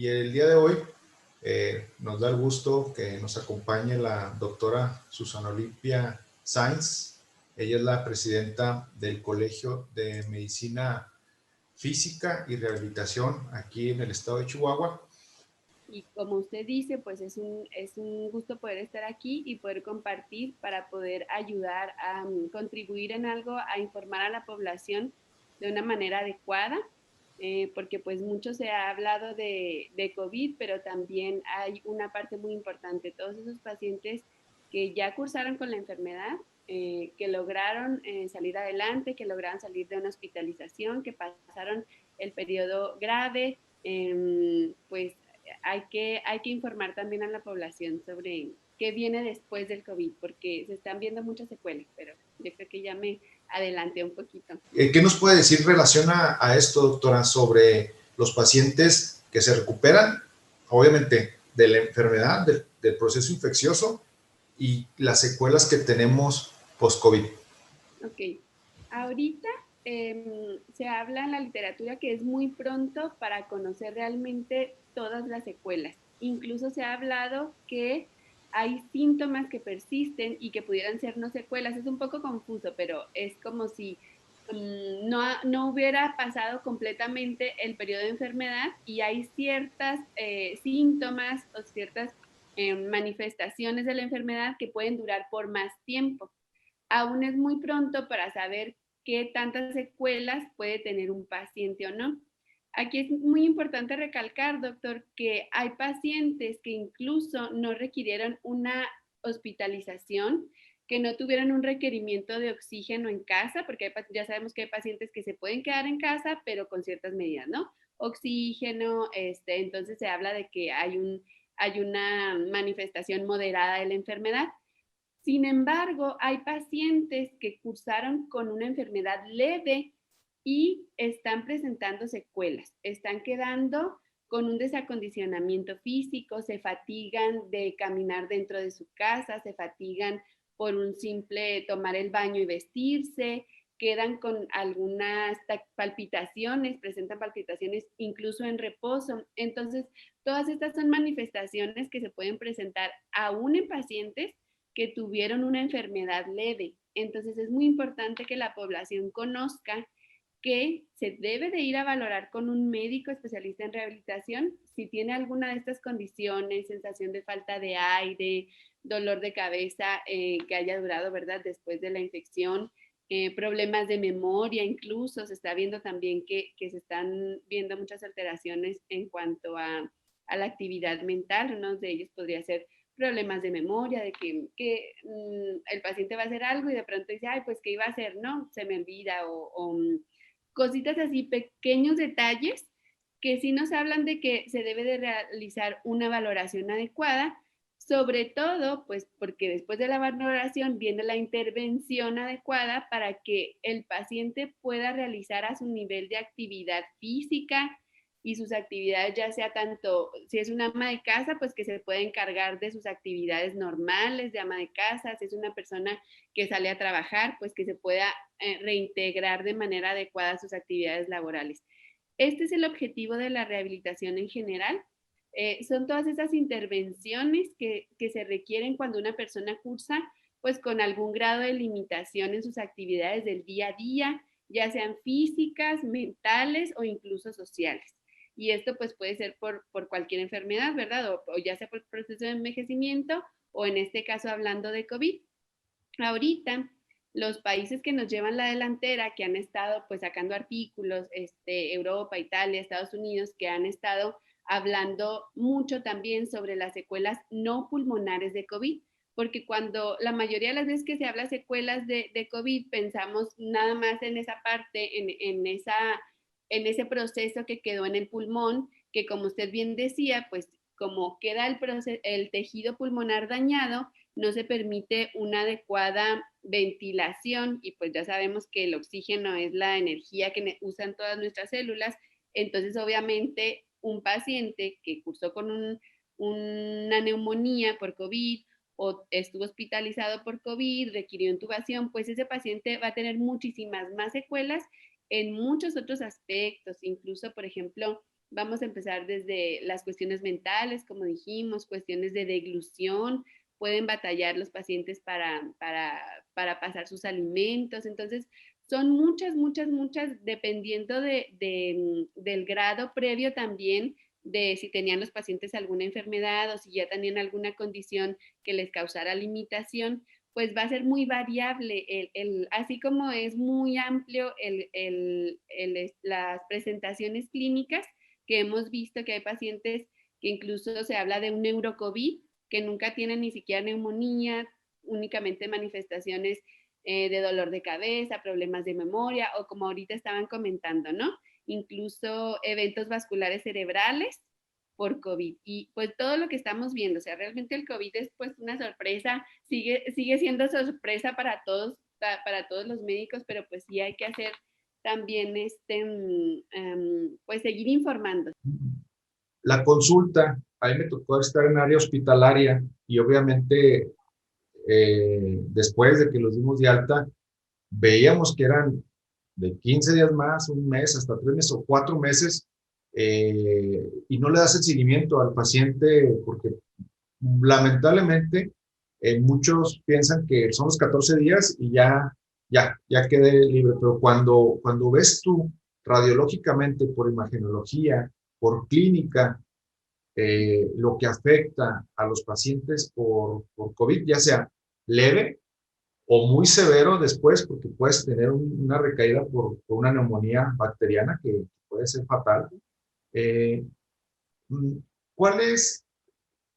Y el día de hoy nos da el gusto que nos acompañe la doctora Susana Olimpia Sainz. Ella es la presidenta del Colegio de Medicina Física y Rehabilitación aquí en el estado de Chihuahua. Y como usted dice, pues es un gusto poder estar aquí y poder compartir para poder ayudar a contribuir en algo, a informar a la población de una manera adecuada, porque pues mucho se ha hablado de COVID, pero también hay una parte muy importante, todos esos pacientes que ya cursaron con la enfermedad, que lograron salir adelante, que lograron salir de una hospitalización, que pasaron el periodo grave, pues hay que informar también a la población sobre qué viene después del COVID, porque se están viendo muchas secuelas, pero yo creo que ya me adelanté un poquito. ¿Qué nos puede decir en relación a esto, doctora, sobre los pacientes que se recuperan, obviamente, de la enfermedad, del proceso infeccioso y las secuelas que tenemos post-COVID? Ok, ahorita se habla en la literatura que es muy pronto para conocer realmente todas las secuelas. Incluso se ha hablado que hay síntomas que persisten y que pudieran ser no secuelas. Es un poco confuso, pero es como si no hubiera pasado completamente el periodo de enfermedad y hay ciertas síntomas o ciertas manifestaciones de la enfermedad que pueden durar por más tiempo. Aún es muy pronto para saber qué tantas secuelas puede tener un paciente o no. Aquí es muy importante recalcar, doctor, que hay pacientes que incluso no requirieron una hospitalización, que no tuvieron un requerimiento de oxígeno en casa, porque ya sabemos que hay pacientes que se pueden quedar en casa, pero con ciertas medidas, ¿no? Oxígeno, entonces se habla de que hay una manifestación moderada de la enfermedad. Sin embargo, hay pacientes que cursaron con una enfermedad leve y están presentando secuelas, están quedando con un desacondicionamiento físico, se fatigan de caminar dentro de su casa, se fatigan por un simple tomar el baño y vestirse, quedan con algunas palpitaciones, presentan palpitaciones incluso en reposo. Entonces, todas estas son manifestaciones que se pueden presentar aún en pacientes que tuvieron una enfermedad leve. Entonces es muy importante que la población conozca que se debe de ir a valorar con un médico especialista en rehabilitación si tiene alguna de estas condiciones, sensación de falta de aire, dolor de cabeza que haya durado, ¿verdad?, después de la infección, problemas de memoria, incluso se está viendo también que se están viendo muchas alteraciones en cuanto a la actividad mental. Uno de ellos podría ser problemas de memoria, de que el paciente va a hacer algo y de pronto dice, ay, pues, ¿qué iba a hacer? No, se me olvida, o cositas así, pequeños detalles que sí nos hablan de que se debe de realizar una valoración adecuada, sobre todo, pues, porque después de la valoración viene la intervención adecuada para que el paciente pueda realizar a su nivel de actividad física, y sus actividades, ya sea tanto, si es una ama de casa, pues que se puede encargar de sus actividades normales de ama de casa. Si es una persona que sale a trabajar, pues que se pueda reintegrar de manera adecuada a sus actividades laborales. Este es el objetivo de la rehabilitación en general. Son todas esas intervenciones que se requieren cuando una persona cursa pues con algún grado de limitación en sus actividades del día a día, ya sean físicas, mentales o incluso sociales. Y esto pues puede ser por cualquier enfermedad, ¿verdad? O ya sea por el proceso de envejecimiento o en este caso hablando de COVID. Ahorita los países que nos llevan la delantera, que han estado pues sacando artículos, Europa, Italia, Estados Unidos, que han estado hablando mucho también sobre las secuelas no pulmonares de COVID, porque cuando la mayoría de las veces que se habla secuelas de COVID, pensamos nada más en esa parte, en ese proceso que quedó en el pulmón, que como usted bien decía, pues como queda el tejido pulmonar dañado, no se permite una adecuada ventilación y pues ya sabemos que el oxígeno es la energía que usan todas nuestras células. Entonces obviamente un paciente que cursó con una neumonía por COVID o estuvo hospitalizado por COVID, requirió intubación, pues ese paciente va a tener muchísimas más secuelas en muchos otros aspectos, incluso, por ejemplo, Vamos a empezar desde las cuestiones mentales, como dijimos, cuestiones de deglución, pueden batallar los pacientes para pasar sus alimentos. Entonces, son muchas, dependiendo del grado previo también de si tenían los pacientes alguna enfermedad o si ya tenían alguna condición que les causara limitación, pues va a ser muy variable, así como es muy amplio las presentaciones clínicas, que hemos visto que hay pacientes que incluso se habla de un neurocovid, que nunca tienen ni siquiera neumonía, únicamente manifestaciones de dolor de cabeza, problemas de memoria, o como ahorita estaban comentando, ¿no? Incluso eventos vasculares cerebrales por COVID. Y pues todo lo que estamos viendo, o sea, realmente el COVID es pues una sorpresa, sigue siendo sorpresa para todos los médicos, pero pues sí hay que hacer también pues seguir informando. La consulta, a mí me tocó estar en área hospitalaria y obviamente después de que los dimos de alta, veíamos que eran de 15 días más, un mes, hasta 3 meses o 4 meses, y no le das el seguimiento al paciente porque lamentablemente muchos piensan que son los 14 días y ya quedé libre, pero cuando ves tú radiológicamente por imagenología, por clínica, lo que afecta a los pacientes por COVID, ya sea leve o muy severo después, porque puedes tener una recaída por una neumonía bacteriana que puede ser fatal. Eh, ¿Cuál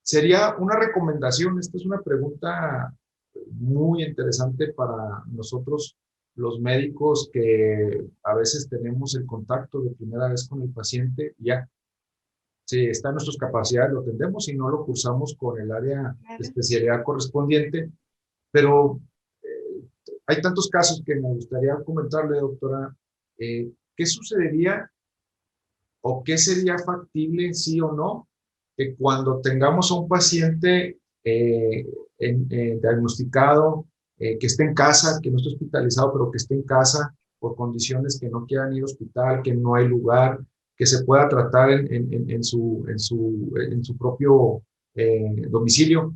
sería una recomendación? Esta es una pregunta muy interesante para nosotros, los médicos, que a veces tenemos el contacto de primera vez con el paciente. Ya, si está en nuestras capacidades, lo atendemos, si no, lo cursamos con el área de especialidad correspondiente. Pero hay tantos casos que me gustaría comentarle, doctora. ¿Qué sucedería o qué sería factible, sí o no, que cuando tengamos a un paciente diagnosticado, que esté en casa, que no esté hospitalizado, pero que esté en casa por condiciones que no quieran ir al hospital, que no hay lugar, que se pueda tratar en su propio domicilio?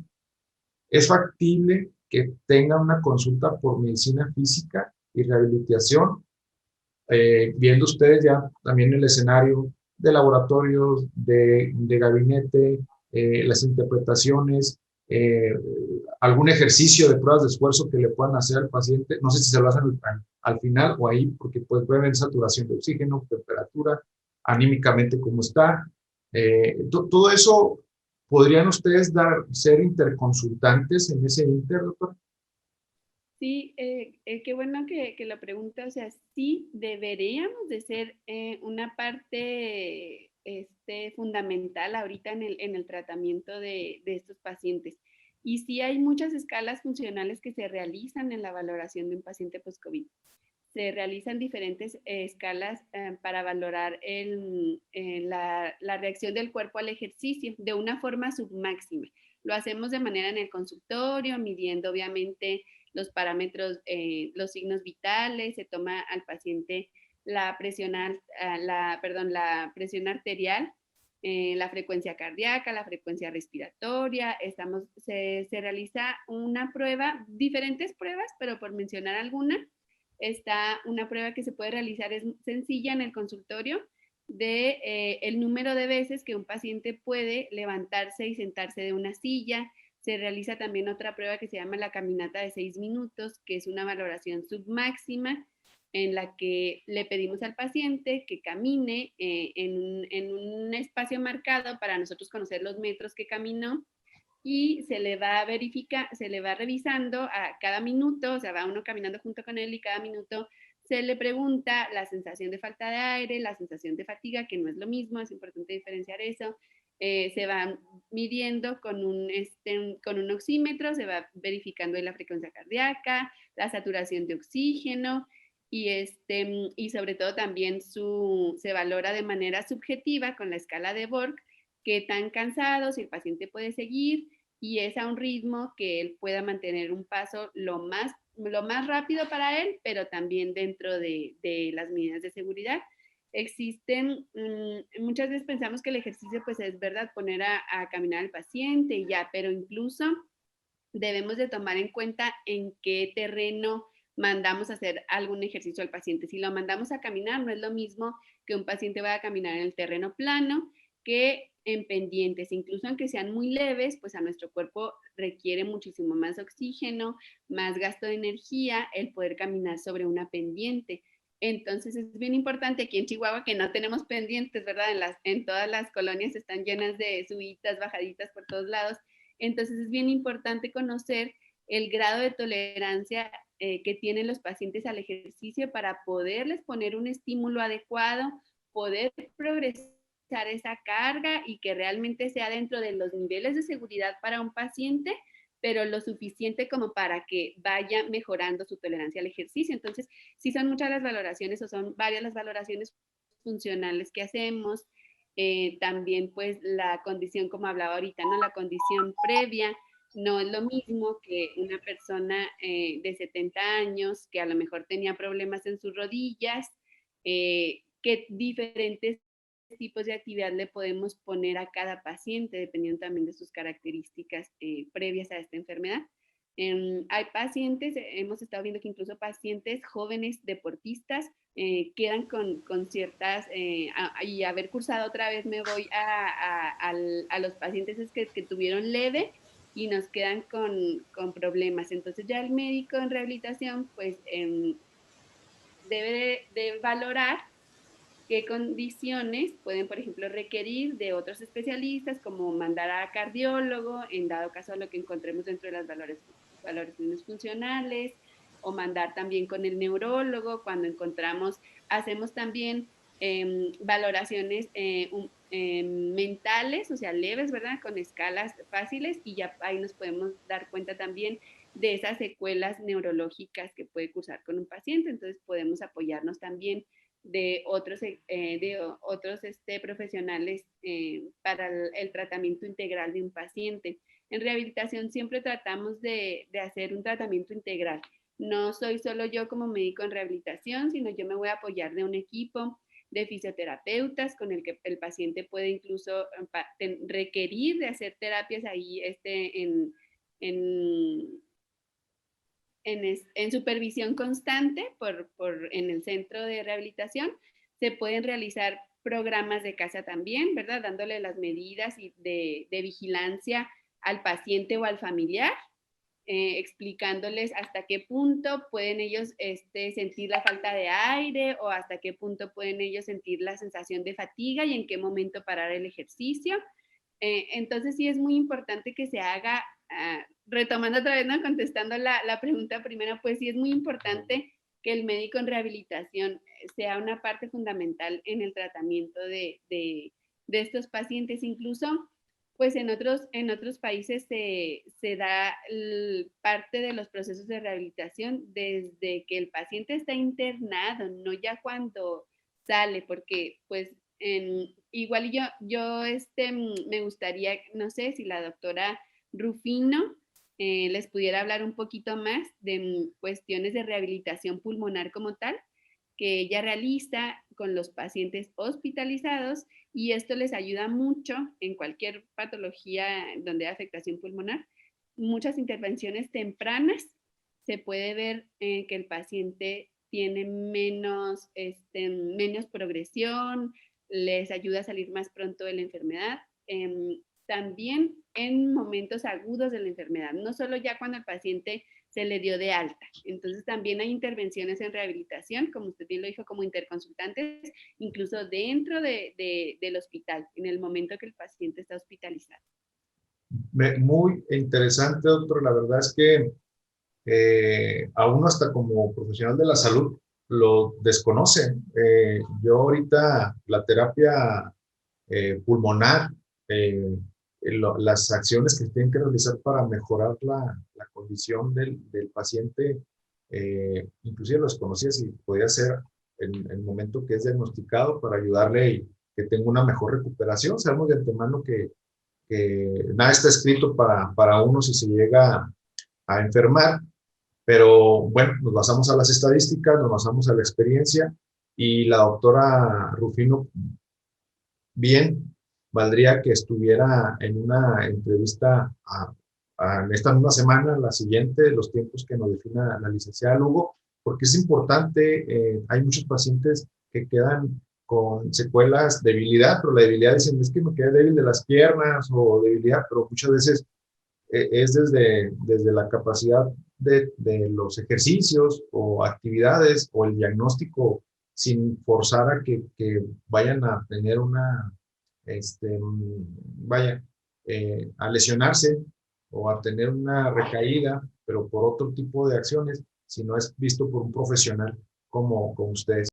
¿Es factible que tenga una consulta por medicina física y rehabilitación, viendo ustedes ya también el escenario de laboratorios, de gabinete, las interpretaciones, algún ejercicio de pruebas de esfuerzo que le puedan hacer al paciente? No sé si se lo hacen al final o ahí, porque puede haber saturación de oxígeno, temperatura, anímicamente cómo está. Todo eso, ¿podrían ustedes ser interconsultantes en ese inter, doctor? Sí, qué bueno que lo pregunta. O sea, sí deberíamos de ser una parte fundamental ahorita en el tratamiento de estos pacientes. Y sí hay muchas escalas funcionales que se realizan en la valoración de un paciente post-COVID. Se realizan diferentes escalas para valorar la reacción del cuerpo al ejercicio de una forma submáxima. Lo hacemos de manera en el consultorio, midiendo obviamente los parámetros, los signos vitales. Se toma al paciente la presión, la presión arterial, la frecuencia cardíaca, la frecuencia respiratoria. Se realiza una prueba, diferentes pruebas, pero por mencionar alguna, está una prueba que se puede realizar, es sencilla en el consultorio, de el número de veces que un paciente puede levantarse y sentarse de una silla. Se realiza también otra prueba que se llama la caminata de 6 minutos, que es una valoración submáxima en la que le pedimos al paciente que camine en un espacio marcado para nosotros conocer los metros que caminó, y se le va revisando a cada minuto. O sea, va uno caminando junto con él y cada minuto se le pregunta la sensación de falta de aire, la sensación de fatiga, que no es lo mismo, es importante diferenciar eso. Se va midiendo con un oxímetro, se va verificando la frecuencia cardíaca, la saturación de oxígeno, y sobre todo también se valora de manera subjetiva con la escala de Borg qué tan cansado, si el paciente puede seguir, y es a un ritmo que él pueda mantener un paso lo más rápido para él, pero también dentro de las medidas de seguridad. existen, muchas veces pensamos que el ejercicio pues es verdad poner a caminar al paciente y ya, pero incluso debemos de tomar en cuenta en qué terreno mandamos a hacer algún ejercicio al paciente. Si lo mandamos a caminar, no es lo mismo que un paciente vaya a caminar en el terreno plano que en pendientes, incluso aunque sean muy leves, pues a nuestro cuerpo requiere muchísimo más oxígeno, más gasto de energía el poder caminar sobre una pendiente. Entonces es bien importante aquí en Chihuahua que no tenemos pendientes, ¿verdad? En todas las colonias están llenas de subidas, bajaditas por todos lados. Entonces es bien importante conocer el grado de tolerancia que tienen los pacientes al ejercicio para poderles poner un estímulo adecuado, poder progresar esa carga y que realmente sea dentro de los niveles de seguridad para un paciente, pero lo suficiente como para que vaya mejorando su tolerancia al ejercicio. Entonces, sí son muchas las valoraciones o son varias las valoraciones funcionales que hacemos. También pues la condición, como hablaba ahorita, ¿no? La condición previa no es lo mismo que una persona de 70 años que a lo mejor tenía problemas en sus rodillas, que diferentes tipos de actividad le podemos poner a cada paciente, dependiendo también de sus características previas a esta enfermedad. Hay pacientes, hemos estado viendo que incluso pacientes jóvenes deportistas quedan con ciertas, y haber cursado otra vez me voy a los pacientes que tuvieron leve y nos quedan con problemas. Entonces ya el médico en rehabilitación pues debe de valorar qué condiciones pueden, por ejemplo, requerir de otros especialistas, como mandar a cardiólogo, en dado caso a lo que encontremos dentro de las valoraciones funcionales, o mandar también con el neurólogo cuando encontramos, hacemos también valoraciones mentales, o sea, leves, ¿verdad? Con escalas fáciles y ya ahí nos podemos dar cuenta también de esas secuelas neurológicas que puede cursar con un paciente. Entonces podemos apoyarnos también de otros profesionales para el tratamiento integral de un paciente. En rehabilitación siempre tratamos de hacer un tratamiento integral. No soy solo yo como médico en rehabilitación, sino yo me voy a apoyar de un equipo de fisioterapeutas con el que el paciente puede incluso requerir de hacer terapias ahí en supervisión constante en el centro de rehabilitación. Se pueden realizar programas de casa también, ¿verdad? Dándole las medidas de vigilancia al paciente o al familiar, explicándoles hasta qué punto pueden ellos sentir la falta de aire o hasta qué punto pueden ellos sentir la sensación de fatiga y en qué momento parar el ejercicio. Entonces sí es muy importante que se haga, retomando otra vez, ¿no? Contestando la pregunta primera, pues sí es muy importante que el médico en rehabilitación sea una parte fundamental en el tratamiento de estos pacientes. Incluso pues en otros países se da parte de los procesos de rehabilitación desde que el paciente está internado, no ya cuando sale, porque pues igual yo me gustaría, no sé, si la doctora Rufino les pudiera hablar un poquito más de cuestiones de rehabilitación pulmonar como tal, que ella realiza con los pacientes hospitalizados y esto les ayuda mucho en cualquier patología donde hay afectación pulmonar. Muchas intervenciones tempranas se puede ver que el paciente tiene menos progresión, les ayuda a salir más pronto de la enfermedad. También en momentos agudos de la enfermedad, no solo ya cuando el paciente se le dio de alta. Entonces también hay intervenciones en rehabilitación, como usted bien lo dijo, como interconsultantes, incluso dentro del hospital, en el momento que el paciente está hospitalizado. Muy interesante, doctor. La verdad es que a uno hasta como profesional de la salud lo desconoce. Yo ahorita la terapia pulmonar, las acciones que tienen que realizar para mejorar la condición del paciente, inclusive los conocía si podía ser en el momento que es diagnosticado para ayudarle y que tenga una mejor recuperación. Sabemos de antemano que nada está escrito para uno si se llega a enfermar, pero bueno, nos basamos a las estadísticas, nos basamos a la experiencia y la doctora Rufino, bien, valdría que estuviera en una entrevista en esta misma semana, la siguiente, los tiempos que nos defina la licenciada Lugo, porque es importante, hay muchos pacientes que quedan con secuelas, debilidad, pero la debilidad dicen, es que me quedé débil de las piernas o debilidad, pero muchas veces es desde la capacidad de los ejercicios o actividades o el diagnóstico sin forzar a que vayan a tener vaya, a lesionarse o a tener una recaída, pero por otro tipo de acciones, si no es visto por un profesional como ustedes.